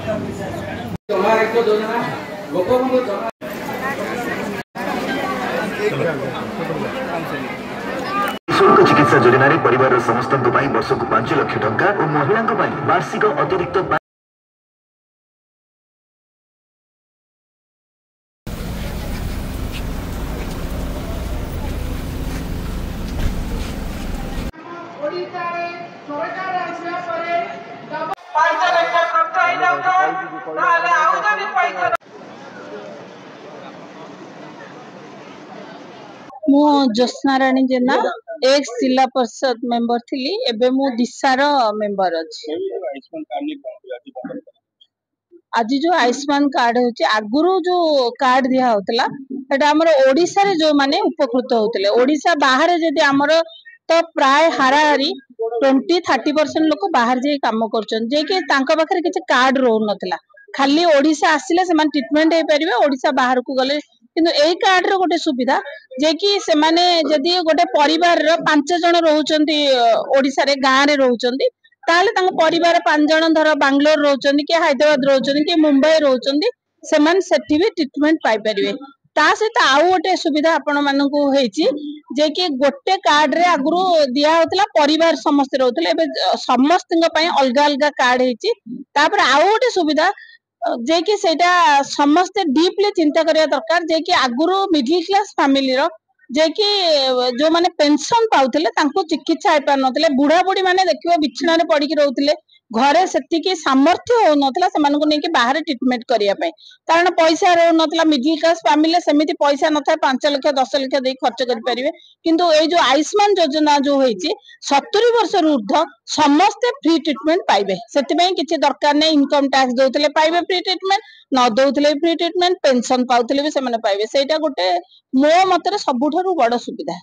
निःशुल्क चिकित्सा योजना परिवार समस्त वर्ष को 5 लाख टंका और महिला वार्षिक अतिरिक्त मु ज्योत्सना राणी जेना एक्स जिला परिषद मेंबर थी एबे मु दिशार मेंबर अच्छी। आज जो आयुष्मान कार्ड होची आगुरु जो कार्ड दिया होतला सेटा हमर ओडिसा रे जो माने उपकृत होतले ओडिसा बाहर जदी हमर तो प्राय हाराहारी 20-30% लोक बाहर जे काम करछन जे कि तांका पाखरे किछ कार्ड रहु नथला खाली ओडिसा आसिले सेमान ट्रीटमेंट हे परिबे ओडिसा बाहर को गले किंतु एई कार्ड रो गोटे सुविधा जे कि से माने जदी गोटे परिवार रो 5 जण रहउचंती ओडिसा रे गां रे रहउचंती ताले तांग परिवार 5 जण धर बेंगलोर रहउचंती के हैदराबाद रहउचंती के मुंबई रहउचंती सेमान सेठी भी ट्रीटमेंट पाई परिबे ता सहित आउ गोटे सुविधा आपण मानकू हेची जे कि गोटे कार्ड रे आगुरु दिया होतला परिवार समस्त रहउतले एबे समस्तंग पई अलगा अलगा कार्ड हेची तापर आउ गोटे सुविधा जे कि सेटा समस्त डीपली चिंता करिया दरकार जे कि आगुरु मिडिल क्लास फैमिली रो जे कि जो माने पेंशन पाउतले तांको चिकित्सा हे पार नथले बुढ़ा बुढ़ी माने देखिबो बिछना रे पड़ी के रहउतले घरे सेति सामर्थ्य हो नथला से मानको नै कि बाहर ट्रीटमेंट करिया पय कारण पैसा रहउ नथला मिडिल क्लास फैमिली सेमिति पैसा नथाय 5 लाख 10 लाख दे खर्च करि परिबे किंतु ए जो आयुष्मान योजना जो होईची 70 वर्ष ऊर्ध्व समस्त फ्री ट्रीटमेंट पाइबे सेति पय किछि दरकार नै इनकम टैक्स दोतले पाइबे फ्री ट्रीटमेंट न दोतले फ्री ट्रीटमेंट पेंशन पाउतले भी सेमने पाइबे सेटा गोटे मो मतरे सबुठारु बड़ सुविधा।